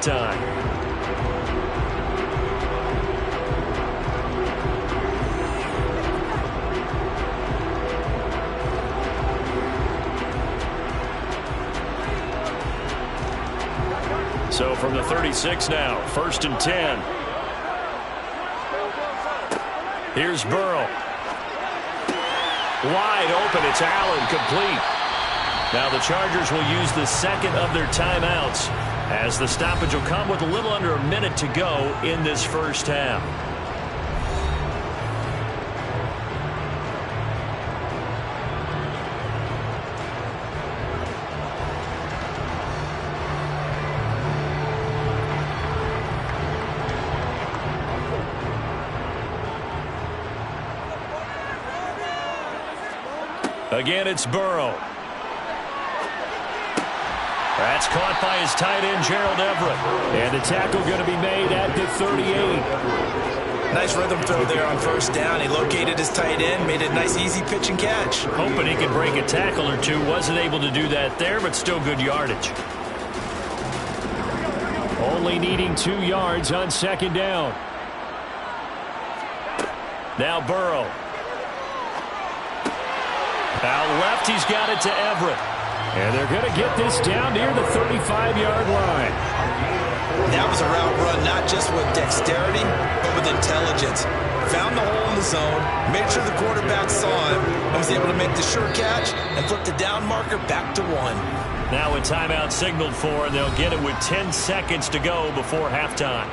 halftime. So from the 36 now, 1st and 10. Here's Burrow. Wide open. It's Allen, complete. Now the Chargers will use the second of their timeouts as the stoppage will come with a little under a minute to go in this first half. Again, it's Burrow. That's caught by his tight end, Gerald Everett. And the tackle going to be made at the 38. Nice rhythm throw there on 1st down. He located his tight end, made a nice easy pitch and catch. Hoping he could break a tackle or two. Wasn't able to do that there, but still good yardage. Only needing 2 yards on 2nd down. Now Burrow. Out left, he's got it to Everett. And they're going to get this down near the 35-yard line. That was a route run, not just with dexterity, but with intelligence. Found the hole in the zone, made sure the quarterback saw him, and was able to make the sure catch and flip the down marker back to 1. Now a timeout signaled for, and they'll get it with 10 seconds to go before halftime.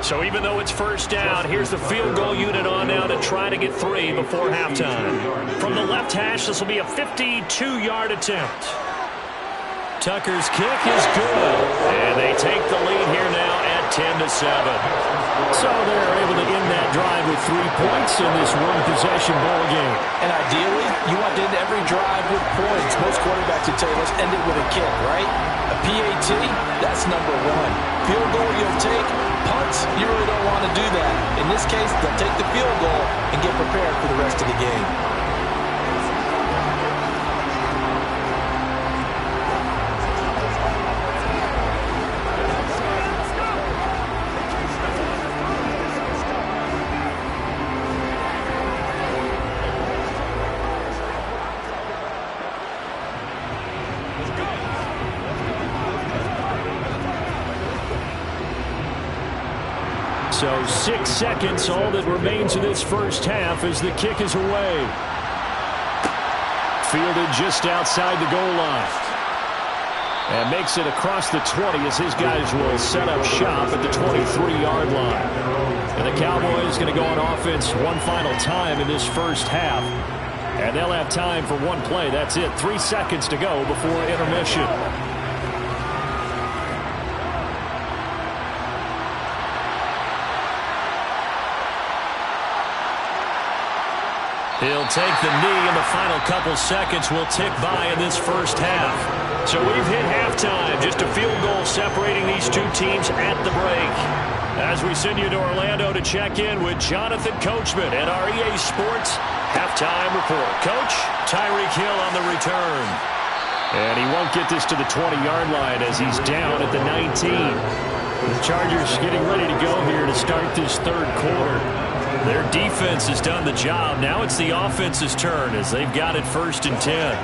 So even though it's 1st down, here's the field goal unit on now to try to get 3 before halftime. From the left hash, this will be a 52-yard attempt. Tucker's kick is good. And they take the lead here now at 10-7. So they're able to end that drive with 3 points in this one-possession ball game. And ideally, you want to end every drive with points. Most quarterbacks would tell you, let's end it with a kick, right? A PAT, that's number 1. Field goal, you'll take. Punts, you really don't want to do that. In this case, they'll take the field goal and get prepared for the rest of the game. So 6 seconds, all that remains of this first half as the kick is away. Fielded just outside the goal line. And makes it across the 20 as his guys will set up shop at the 23-yard line. And the Cowboys going to go on offense one final time in this first half. And they'll have time for one play. That's it. 3 seconds to go before intermission. He'll take the knee, and the final couple seconds will tick by in this first half. So we've hit halftime. Just a field goal separating these two teams at the break. As we send you to Orlando to check in with Jonathan Coachman at our EA Sports Halftime Report. Coach, Tyreek Hill on the return. And he won't get this to the 20-yard line as he's down at the 19. The Chargers getting ready to go here to start this third quarter. Their defense has done the job. Now it's the offense's turn as they've got it 1st and 10.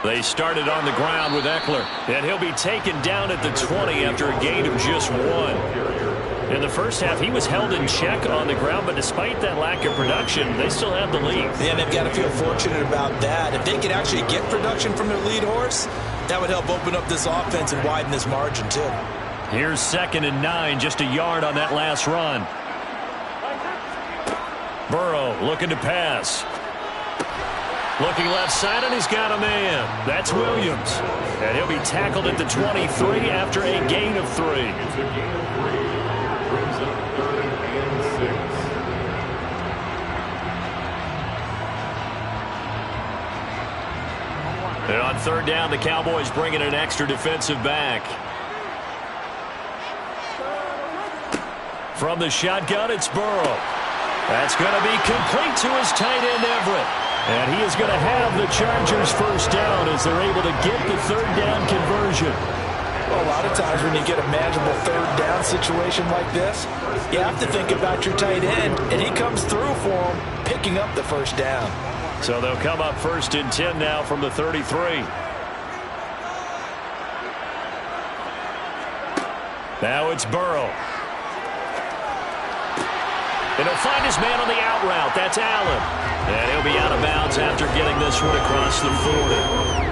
They started on the ground with Eckler, and he'll be taken down at the 20 after a gain of just 1. In the first half, he was held in check on the ground, but despite that lack of production, they still have the lead. Yeah, they've got to feel fortunate about that. If they could actually get production from their lead horse, that would help open up this offense and widen this margin, too. Here's 2nd and 9, just a yard on that last run. Burrow looking to pass. Looking left side, and he's got a man. That's Williams. And he'll be tackled at the 23 after a gain of 3. on third down, the Cowboys bring in an extra defensive back. From the shotgun, it's Burrow. That's going to be complete to his tight end, Everett. And he is going to have the Chargers first down as they're able to get the third down conversion. Well, a lot of times when you get a manageable third down situation like this, you have to think about your tight end, and he comes through for him, picking up the first down. So they'll come up 1st and 10 now from the 33. Now it's Burrow. And he'll find his man on the out route. That's Allen. And he'll be out of bounds after getting this one across the 40.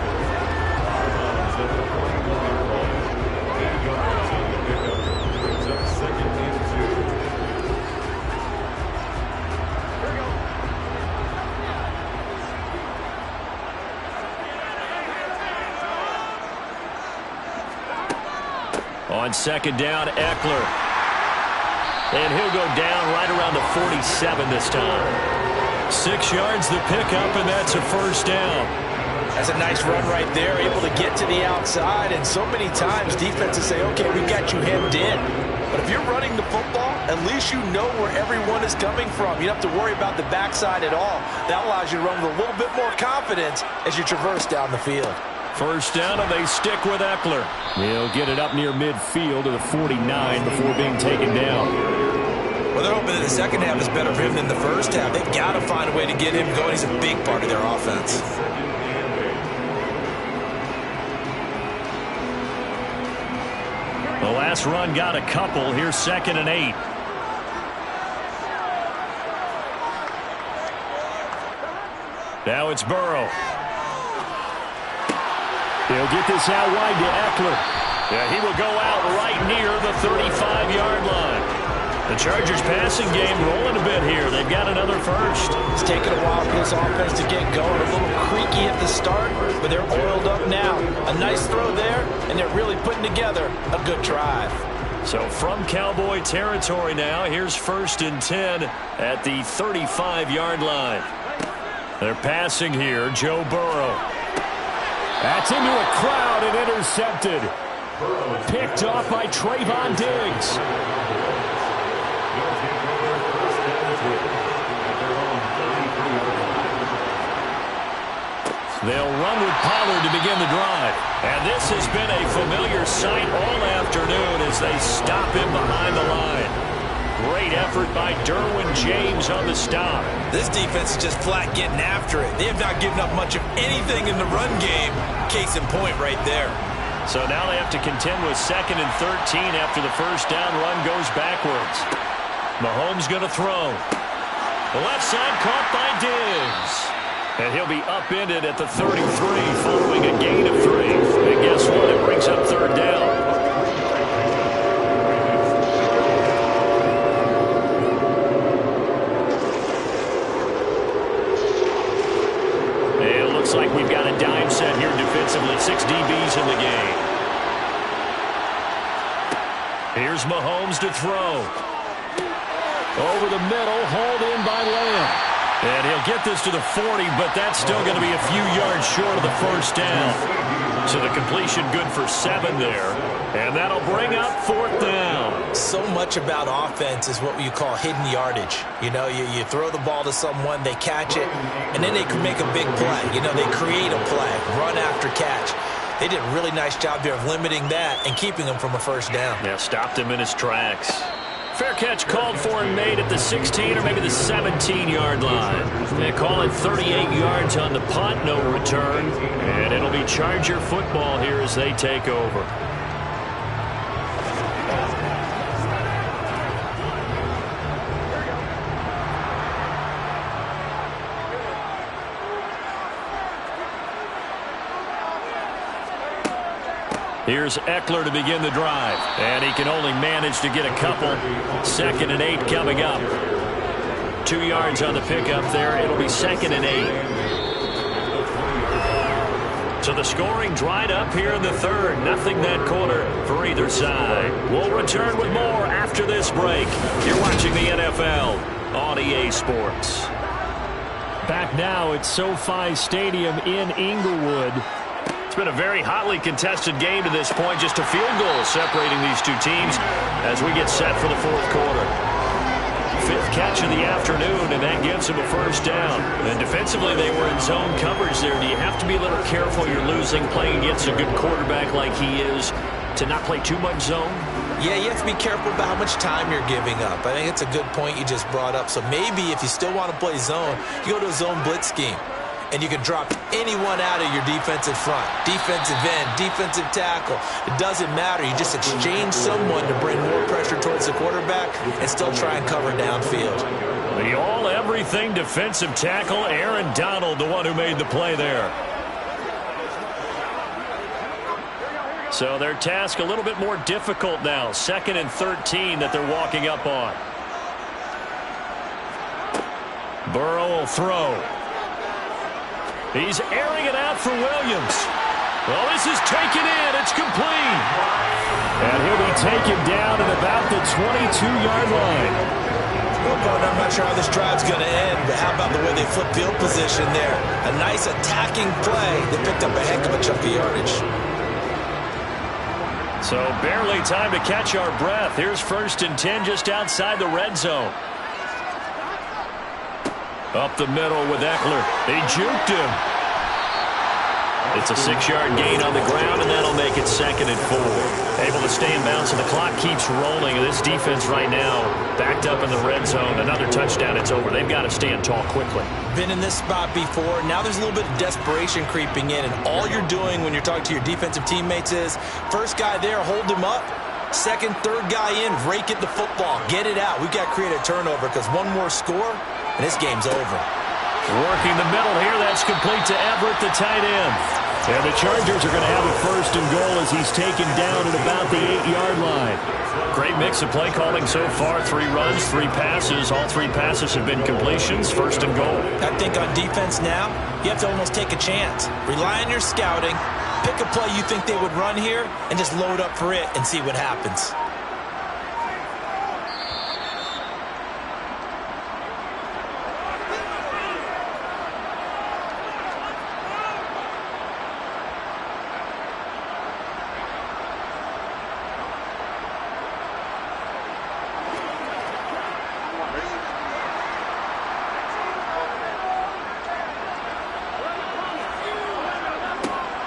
On 2nd down, Eckler. And he'll go down right around the 47 this time. 6 yards the pickup, and that's a first down. That's a nice run right there, able to get to the outside. And so many times defenses say, okay, we've got you hemmed in. But if you're running the football, at least you know where everyone is coming from. You don't have to worry about the backside at all. That allows you to run with a little bit more confidence as you traverse down the field. First down, and they stick with Eckler. He'll get it up near midfield to the 49 before being taken down. Well, they're hoping that the second half is better for him than the first half. They've got to find a way to get him going. He's a big part of their offense. The last run got a couple. Here's 2nd and 8. Now it's Burrow. He'll get this out wide to Eckler. Yeah, he will go out right near the 35-yard line. The Chargers passing game rolling a bit here. They've got another first. It's taken a while for this offense to get going. A little creaky at the start, but they're oiled up now. A nice throw there, and they're really putting together a good drive. So from Cowboy territory now, here's 1st and 10 at the 35-yard line. They're passing here, Joe Burrow. That's into a crowd and intercepted. Picked off by Trayvon Diggs. They'll run with Pollard to begin the drive. And this has been a familiar sight all afternoon as they stop him behind the line. Great effort by Derwin James on the stop. This defense is just flat getting after it. They have not given up much of anything in the run game. Case in point right there. So now they have to contend with 2nd and 13 after the first down run goes backwards. Mahomes going to throw. The left side caught by Diggs. And he'll be upended at the 33 following a gain of 3. And guess what? It brings up 3rd down. Looks like we've got a dime set here defensively. 6 DBs in the game. Here's Mahomes to throw. Over the middle, hauled in by Lamb. And he'll get this to the 40, but that's still going to be a few yards short of the first down. So the completion good for 7 there. And that'll bring up 4th down. So much about offense is what you call hidden yardage. You know, you throw the ball to someone, they catch it, and then they can make a big play. You know, they create a play, run after catch. They did a really nice job there of limiting that and keeping him from a first down. Yeah, stopped him in his tracks. Fair catch called for and made at the 16 or maybe the 17-yard line. They call it 38 yards on the punt, no return. And it'll be Charger football here as they take over. Here's Eckler to begin the drive. And he can only manage to get a couple. 2nd and 8 coming up. 2 yards on the pickup there. It'll be 2nd and 8. So the scoring dried up here in the 3rd. Nothing that quarter for either side. We'll return with more after this break. You're watching the NFL on EA Sports. Back now at SoFi Stadium in Inglewood. It's been a very hotly contested game to this point. Just a field goal separating these two teams as we get set for the fourth quarter. Fifth catch of the afternoon, and that gives them a first down. And defensively, they were in zone coverage there. Do you have to be a little careful? You're losing, playing against a good quarterback like he is, to not play too much zone? Yeah, you have to be careful about how much time you're giving up. I think it's a good point you just brought up. So maybe if you still want to play zone, you go to a zone blitz scheme. And you can drop anyone out of your defensive front, defensive end, defensive tackle. It doesn't matter. You just exchange someone to bring more pressure towards the quarterback and still try and cover downfield. The all-everything defensive tackle, Aaron Donald, the one who made the play there. So their task a little bit more difficult now. 2nd and 13 that they're walking up on. Burrow will throw. He's airing it out for Williams. Well, this is taken in. It's complete. And he'll be taken down at about the 22-yard line. Well, Bowden, I'm not sure how this drive's going to end, but how about the way they flip field position there? A nice attacking play. They picked up a heck of a chunk of yardage. So barely time to catch our breath. Here's 1st and 10 just outside the red zone. Up the middle with Eckler. He juked him. It's a 6-yard gain on the ground, and that'll make it 2nd and 4. Able to stay in bounds, so the clock keeps rolling. And this defense right now backed up in the red zone. Another touchdown, it's over. They've got to stand tall quickly. Been in this spot before. Now there's a little bit of desperation creeping in, and all you're doing when you're talking to your defensive teammates is, first guy there, hold him up. Second, third guy in, rake it the football. Get it out. We've got to create a turnover because one more score, and this game's over. Working the middle here. That's complete to Everett, the tight end. And the Chargers are going to have a 1st and goal as he's taken down at about the 8-yard line. Great mix of play calling so far. 3 runs, 3 passes. All 3 passes have been completions. 1st and goal. I think on defense now, you have to almost take a chance. Rely on your scouting. Pick a play you think they would run here and just load up for it and see what happens.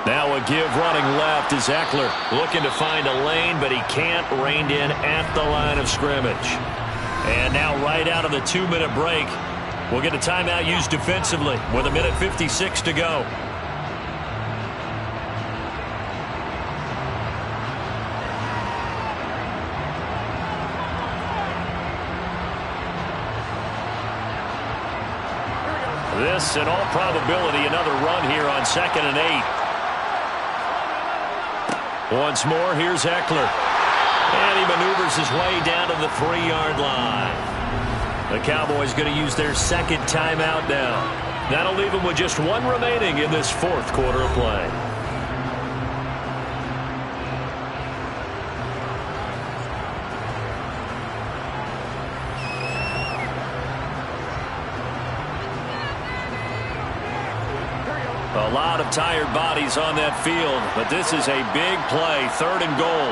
Now a give running left is Eckler. Looking to find a lane, but he can't. Reined in at the line of scrimmage. And now right out of the 2-minute break, we'll get a timeout used defensively with 1:56 to go. This, in all probability, another run here on 2nd and 8. Once more, here's Eckler. And he maneuvers his way down to the 3-yard line. The Cowboys going to use their 2nd timeout now. That'll leave them with just 1 remaining in this 4th quarter of play. A lot of tired bodies on that field, but this is a big play. 3rd and goal.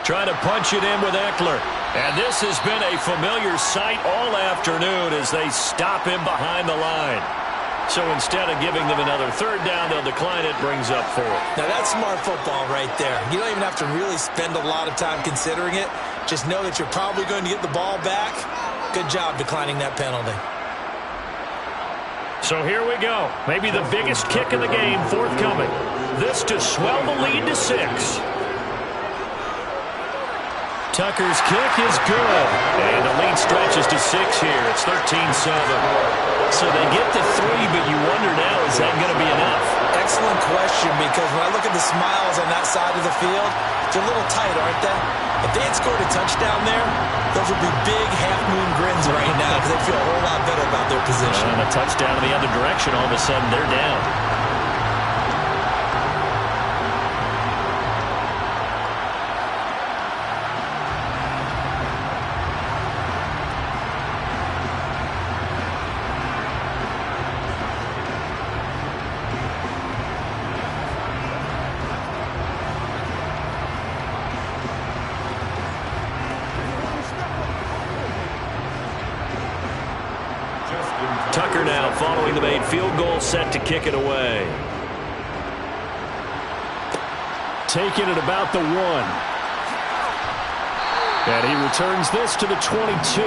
Trying to punch it in with Eckler. And this has been a familiar sight all afternoon as they stop him behind the line. So instead of giving them another 3rd down, they'll decline it, brings up 4th. Now that's smart football right there. You don't even have to really spend a lot of time considering it. Just know that you're probably going to get the ball back. Good job declining that penalty. So here we go. Maybe the biggest kick of the game forthcoming. This to swell the lead to 6. Tucker's kick is good. And the lead stretches to 6 here. It's 13-7. So they get to 3, but you wonder now, is that going to be enough? Excellent question, because when I look at the smiles on that side of the field, they're a little tight, aren't they? If they had scored a touchdown there, those would be big half-moon grins right now because they feel a whole lot better about their position. And a touchdown in the other direction, all of a sudden they're down. Tucker now following the made field goal, set to kick it away. Taking it about the 1. And he returns this to the 22.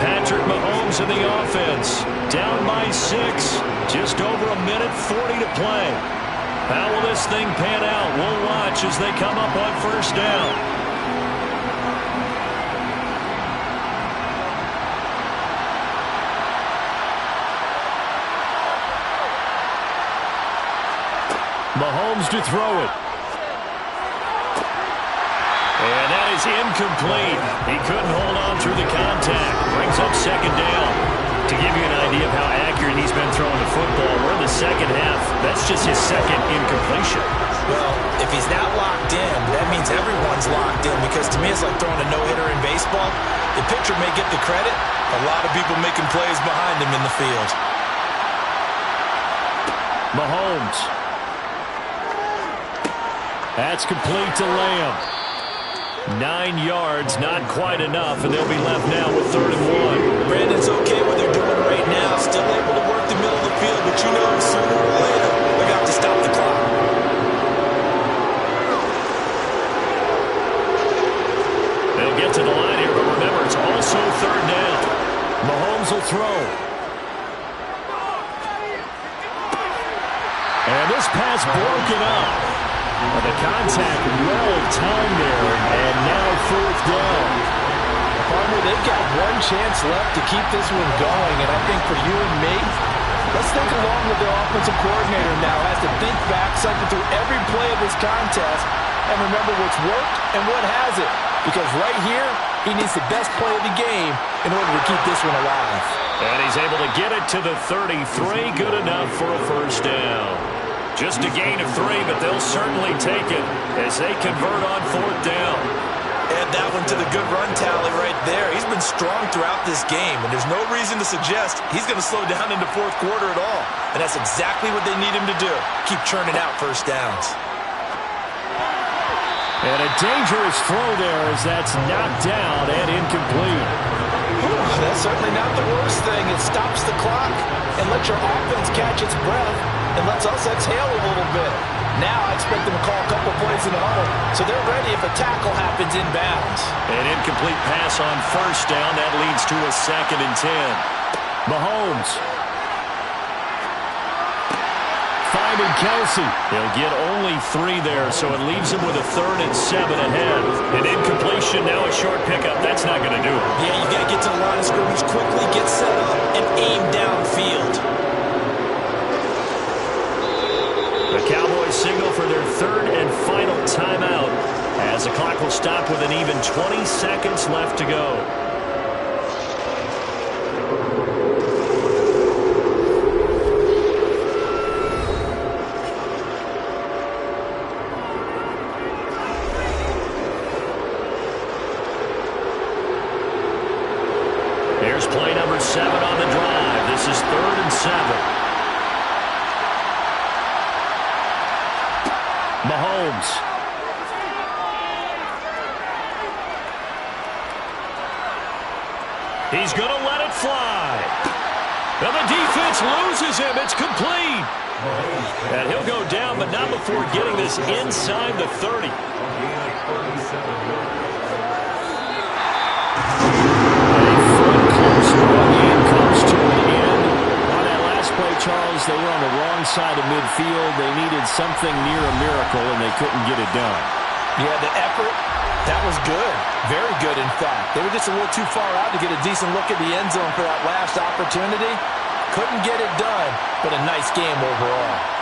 Patrick Mahomes in the offense. Down by 6. Just over a minute 40 to play. How will this thing pan out? We'll watch as they come up on first down. Mahomes to throw it. And that is incomplete. He couldn't hold on through the contact. Brings up second down. To give you an idea of how accurate he's been throwing the football, we're in the second half. That's just his second incompletion. Well, if he's not locked in, that means everyone's locked in, because to me it's like throwing a no-hitter in baseball. The pitcher may get the credit. A lot of people making plays behind him in the field. Mahomes. That's complete to Lamb. 9 yards, not quite enough, and they'll be left now with 3rd and 1. Brandon's okay what they're doing right now. Still able to work the middle of the field, but you know sooner or later we got to stop the clock. They'll get to the line here, but remember, it's also 3rd down. Mahomes will throw. And this pass broken up. The contact well-timed there, and now 4th down. Partner, they've got one chance left to keep this one going, and I think for you and me, let's think along with their offensive coordinator now. Has to think back, cycle through every play of this contest, and remember what's worked and what hasn't. Because right here, he needs the best play of the game in order to keep this one alive. And he's able to get it to the 33, good enough for a first down. Just a gain of 3, but they'll certainly take it as they convert on 4th down. Add that one to the good run tally right there. He's been strong throughout this game, and there's no reason to suggest he's going to slow down into 4th quarter at all. And that's exactly what they need him to do. Keep churning out first downs. And a dangerous throw there as that's knocked down and incomplete. That's certainly not the worst thing. It stops the clock and lets your offense catch its breath and lets us exhale a little bit. Now I expect them to call a couple plays in the huddle, so they're ready if a tackle happens inbounds. An incomplete pass on first down. That leads to a 2nd and 10. Mahomes. Finding Kelsey. He'll get only 3 there, so it leaves him with a 3rd and 7 ahead. An incompletion, now a short pickup. That's not going to do it. Yeah, you got to get to the line of scrimmage quickly, get set up, and aim downfield. The Cowboys signal for their 3rd and final timeout as the clock will stop with an even 20 seconds left to go. Here's play number 7 on the drive. This is 3rd and 7. Mahomes. He's going to let it fly. And the defense loses him. It's complete. And he'll go down, but not before getting this inside the 30. Charles, they were on the wrong side of midfield. They needed something near a miracle, and they couldn't get it done. Yeah, the effort, that was good. Very good, in fact. They were just a little too far out to get a decent look at the end zone for that last opportunity. Couldn't get it done, but a nice game overall.